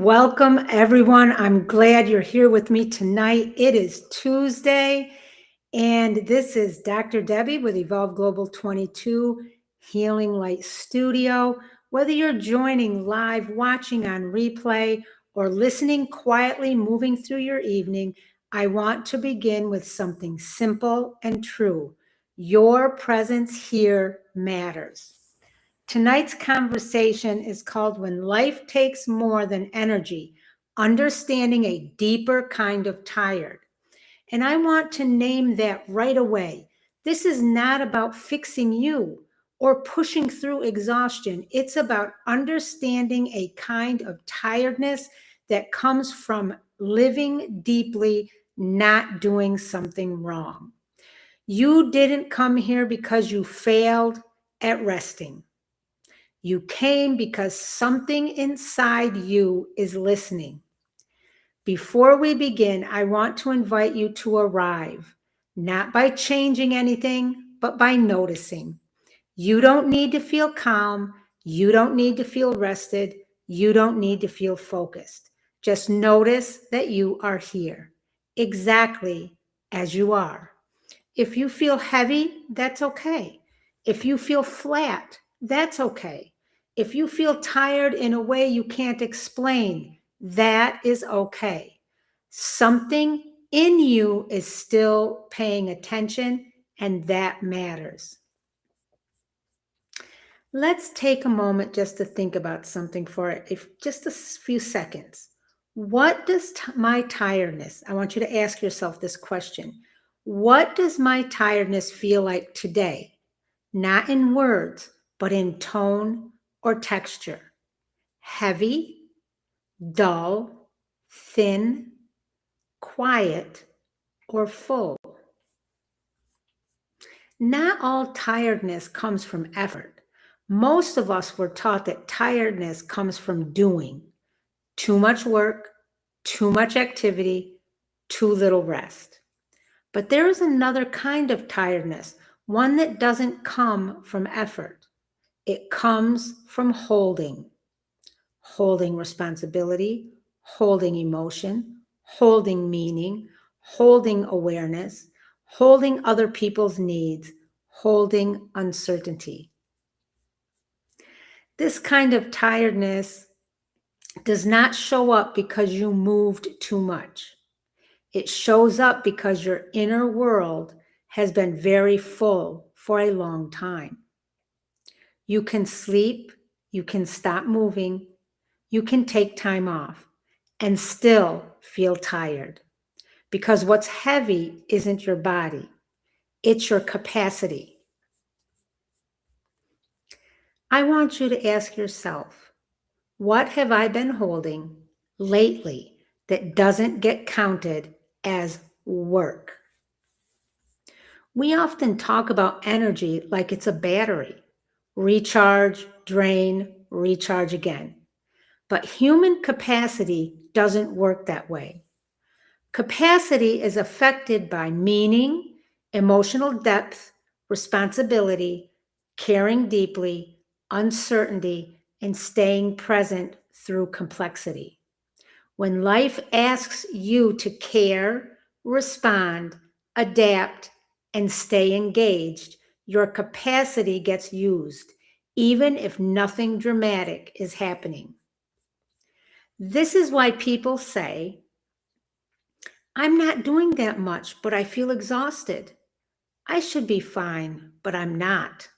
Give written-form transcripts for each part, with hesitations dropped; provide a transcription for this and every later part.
Welcome, everyone. I'm glad you're here with me tonight. It is Tuesday, and this is Dr. Debbie with Evolve Global 22 Healing Light Studio. Whether you're joining live, watching on replay, or listening quietly, moving through your evening, I want to begin with something simple and true. Your presence here matters. Tonight's conversation is called When Life Takes More Than Energy, Understanding a Deeper Kind of Tired. And I want to name that right away. This is not about fixing you or pushing through exhaustion. It's about understanding a kind of tiredness that comes from living deeply, not doing something wrong. You didn't come here because you failed at resting. You came because something inside you is listening. Before we begin, I want to invite you to arrive, not by changing anything, but by noticing. You don't need to feel calm. You don't need to feel rested. You don't need to feel focused. Just notice that you are here, exactly as you are. If you feel heavy, that's okay. If you feel flat, that's okay. If you feel tired in a way you can't explain, that is okay. Something in you is still paying attention, and that matters. Let's take a moment just to think about something for just a few seconds. What does my tiredness, I want you to ask yourself this question. What does my tiredness feel like today? Not in words, but in tone or texture. Heavy, dull, thin, quiet, or full. Not all tiredness comes from effort. Most of us were taught that tiredness comes from doing too much work, too much activity, too little rest. But there is another kind of tiredness, one that doesn't come from effort. It comes from holding responsibility, holding emotion, holding meaning, holding awareness, holding other people's needs, holding uncertainty. This kind of tiredness does not show up because you moved too much. It shows up because your inner world has been very full for a long time. You can sleep, you can stop moving, you can take time off and still feel tired. Because what's heavy isn't your body, it's your capacity. I want you to ask yourself, what have I been holding lately that doesn't get counted as work? We often talk about energy like it's a battery. Recharge, drain, recharge again. But human capacity doesn't work that way. Capacity is affected by meaning, emotional depth, responsibility, caring deeply, uncertainty, and staying present through complexity. When life asks you to care, respond, adapt, and stay engaged, your capacity gets used, even if nothing dramatic is happening. This is why people say, I'm not doing that much, but I feel exhausted. I should be fine, but I'm not.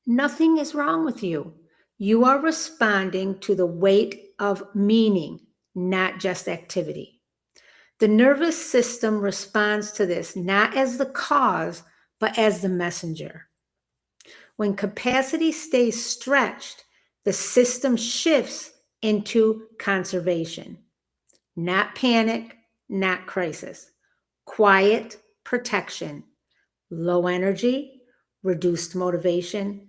Nothing is wrong with you. You are responding to the weight of meaning, not just activity. The nervous system responds to this not as the cause, but as the messenger. When capacity stays stretched, the system shifts into conservation, not panic, not crisis. Quiet protection, low energy, reduced motivation,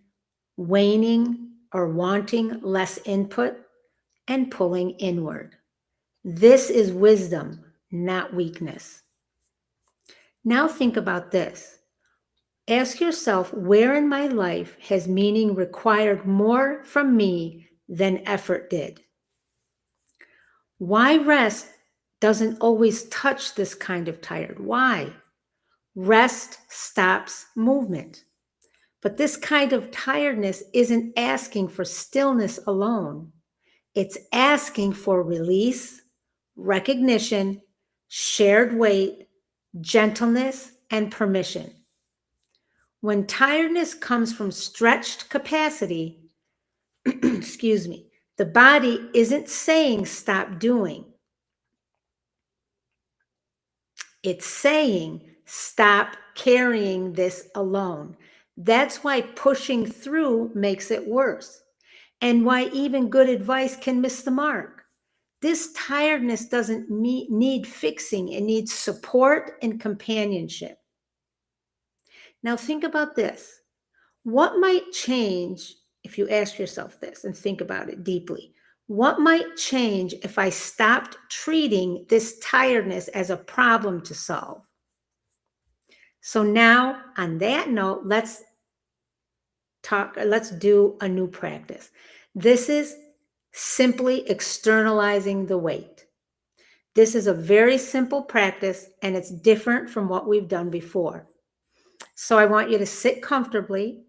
waning or wanting less input, and pulling inward. This is wisdom, not weakness. Now think about this. Ask yourself, where in my life has meaning required more from me than effort did? Why rest doesn't always touch this kind of tired? Why? Rest stops movement. But this kind of tiredness isn't asking for stillness alone. It's asking for release, recognition, shared weight, gentleness, and permission. When tiredness comes from stretched capacity, excuse me, the body isn't saying stop doing. It's saying stop carrying this alone. That's why pushing through makes it worse, and why even good advice can miss the mark. This tiredness doesn't need fixing, it needs support and companionship. Now, think about this. What might change if you ask yourself this and think about it deeply? What might change if I stopped treating this tiredness as a problem to solve? So now, on that note, let's do a new practice. This is simply externalizing the weight. This is a very simple practice, and it's different from what we've done before. So I want you to sit comfortably.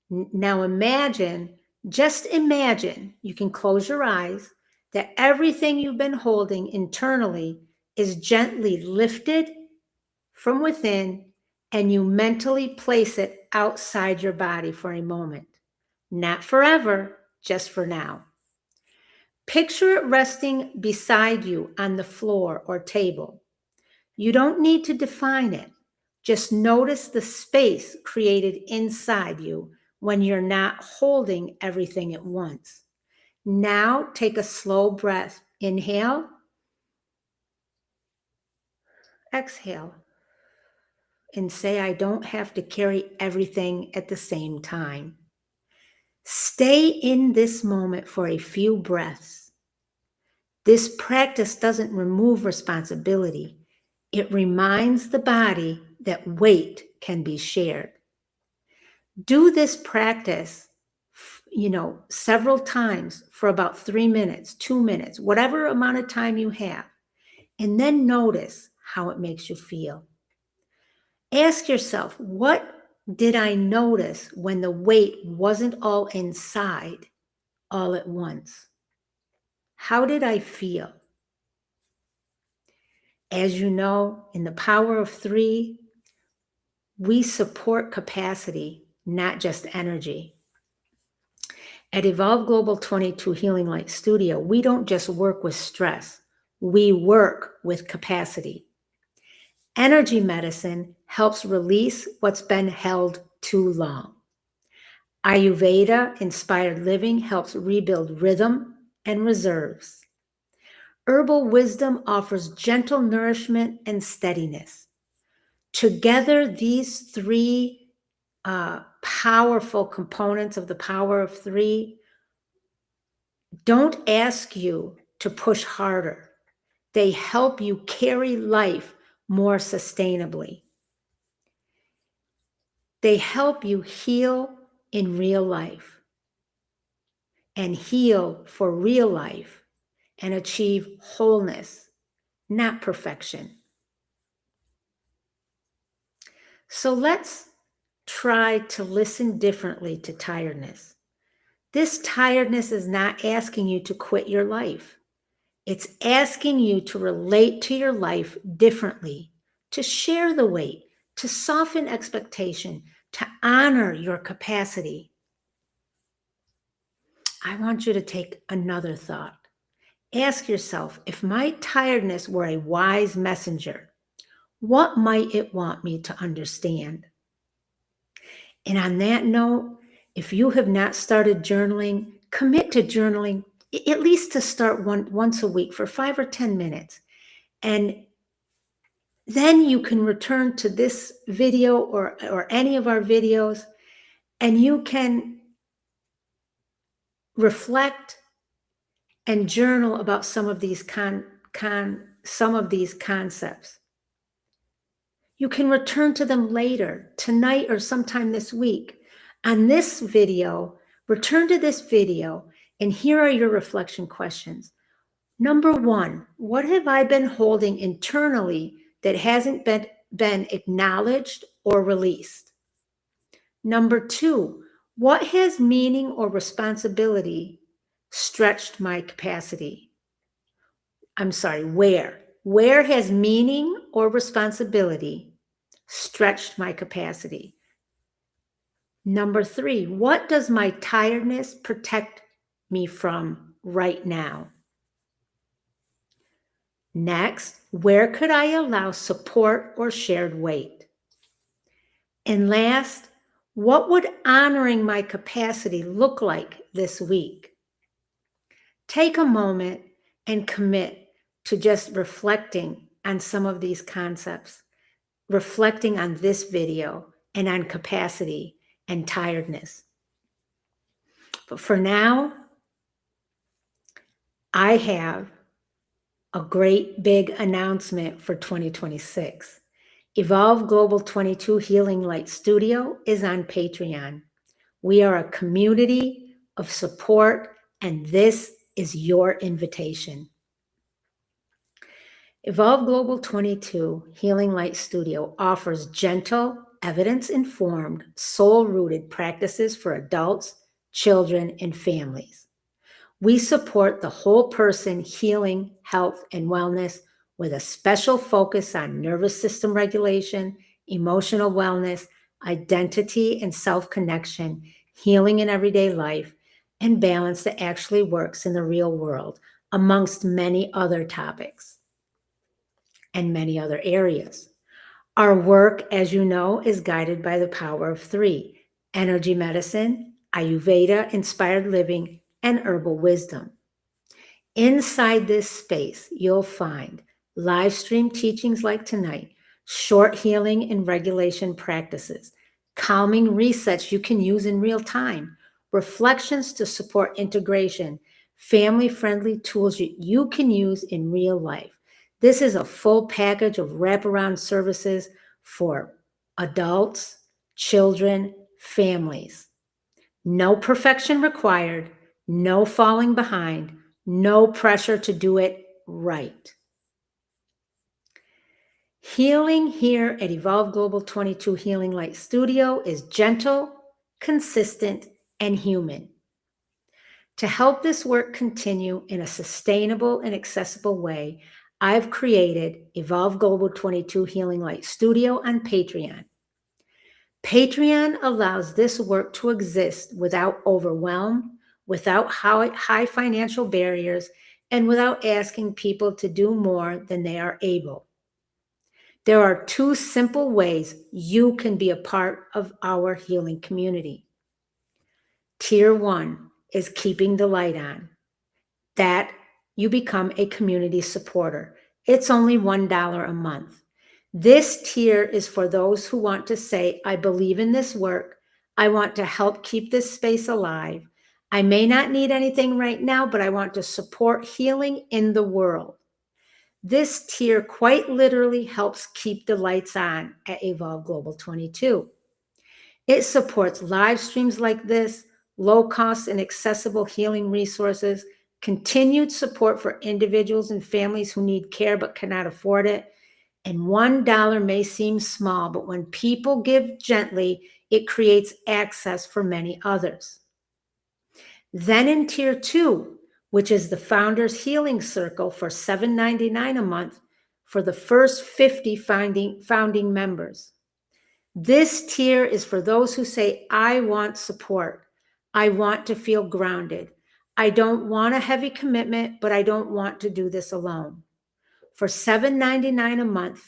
Now just imagine, you can close your eyes, that everything you've been holding internally is gently lifted from within, and you mentally place it outside your body for a moment. Not forever, just for now. Picture it resting beside you on the floor or table. You don't need to define it. Just notice the space created inside you when you're not holding everything at once. Now take a slow breath. Inhale. Exhale. And say, I don't have to carry everything at the same time. Stay in this moment for a few breaths. This practice doesn't remove responsibility. It reminds the body that weight can be shared. Do this practice, several times for about 3 minutes, 2 minutes, whatever amount of time you have, and then notice how it makes you feel. Ask yourself, what did I notice when the weight wasn't all inside all at once? How did I feel? As you know, in the power of 3, we support capacity, not just energy. At Evolve Global 22 Healing Light Studio, we don't just work with stress, we work with capacity. Energy medicine helps release what's been held too long. Ayurveda-inspired living helps rebuild rhythm and reserves. Herbal wisdom offers gentle nourishment and steadiness. Together, these 3 powerful components of the power of 3 don't ask you to push harder. They help you carry life more sustainably. They help you heal in real life and heal for real life and achieve wholeness, not perfection. So let's try to listen differently to tiredness. This tiredness is not asking you to quit your life. It's asking you to relate to your life differently, to share the weight, to soften expectation, to honor your capacity. I want you to take another thought. Ask yourself, if my tiredness were a wise messenger, what might it want me to understand? And on that note, if you have not started journaling, commit to journaling, at least to start once a week for 5 or 10 minutes. And then you can return to this video or any of our videos, and you can reflect and journal about some of these concepts. You can return to them later, tonight or sometime this week. On this video, return to this video, and here are your reflection questions. Number one, what have I been holding internally that hasn't been acknowledged or released? Number two, what has meaning or responsibility stretched my capacity? I'm sorry, where? Where has meaning or responsibility stretched my capacity? Number three, what does my tiredness protect me from right now? Next, where could I allow support or shared weight? And last, what would honoring my capacity look like this week? Take a moment and commit to just reflecting on some of these concepts, reflecting on this video and on capacity and tiredness. But for now, I have a great big announcement for 2026. Evolve Global 22 Healing Light Studio is on Patreon. We are a community of support, and this is your invitation. Evolve Global 22 Healing Light Studio offers gentle, evidence-informed, soul-rooted practices for adults, children, and families. We support the whole person healing, health, and wellness with a special focus on nervous system regulation, emotional wellness, identity and self-connection, healing in everyday life, and balance that actually works in the real world, amongst many other topics and many other areas. Our work, as you know, is guided by the power of three: energy medicine, Ayurveda-inspired living, and herbal wisdom. Inside this space, you'll find live stream teachings like tonight, short healing and regulation practices, calming resets you can use in real time, reflections to support integration, family-friendly tools you can use in real life. This is a full package of wraparound services for adults, children, families. No perfection required, no falling behind, no pressure to do it right. Healing here at Evolve Global 22 Healing Light Studio is gentle, consistent, and human. To help this work continue in a sustainable and accessible way, I've created Evolve Global 22 Healing Light Studio on Patreon. Patreon allows this work to exist without overwhelm, without high financial barriers, and without asking people to do more than they are able. There are two simple ways you can be a part of our healing community. Tier 1 is keeping the light on. That you become a community supporter. It's only $1 a month. This tier is for those who want to say, I believe in this work. I want to help keep this space alive. I may not need anything right now, but I want to support healing in the world. This tier quite literally helps keep the lights on at Evolve Global 22. It supports live streams like this, low cost and accessible healing resources, continued support for individuals and families who need care but cannot afford it. And $1 may seem small, but when people give gently, it creates access for many others. Then in tier 2, which is the Founders Healing Circle for $7.99 a month for the first 50 founding members. This tier is for those who say, I want support. I want to feel grounded. I don't want a heavy commitment, but I don't want to do this alone. For $7.99 a month,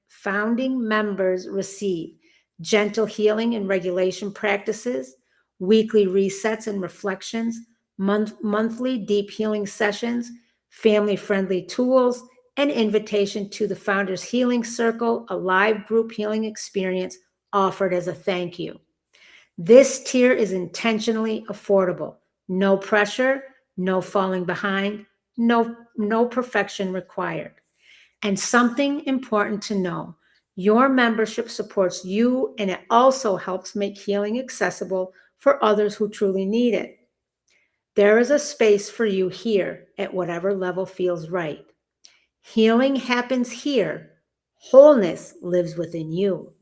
founding members receive gentle healing and regulation practices, weekly resets and reflections, monthly deep healing sessions, family-friendly tools, an invitation to the Founders Healing Circle, a live group healing experience offered as a thank you. This tier is intentionally affordable. No pressure, no falling behind, no perfection required. And something important to know, your membership supports you, and it also helps make healing accessible for others who truly need it. There is a space for you here at whatever level feels right. Healing happens here. Wholeness lives within you.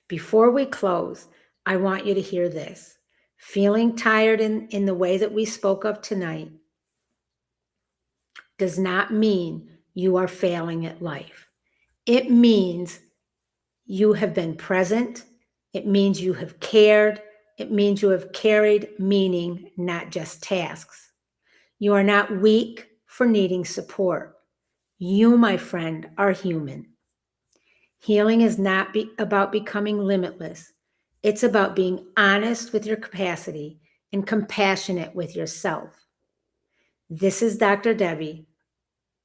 Before we close, I want you to hear this. Feeling tired in the way that we spoke of tonight does not mean you are failing at life. It means you have been present. It means you have cared. It means you have carried meaning, not just tasks. You are not weak for needing support. You, my friend, are human. Healing is not about becoming limitless. It's about being honest with your capacity and compassionate with yourself. This is Dr. Debbie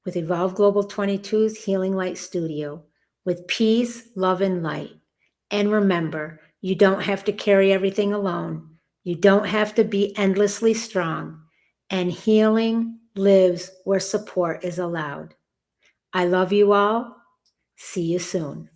with Evolve Global 22's Healing Light Studio with peace, love, and light. And remember, you don't have to carry everything alone. You don't have to be endlessly strong. And healing lives where support is allowed. I love you all. See you soon.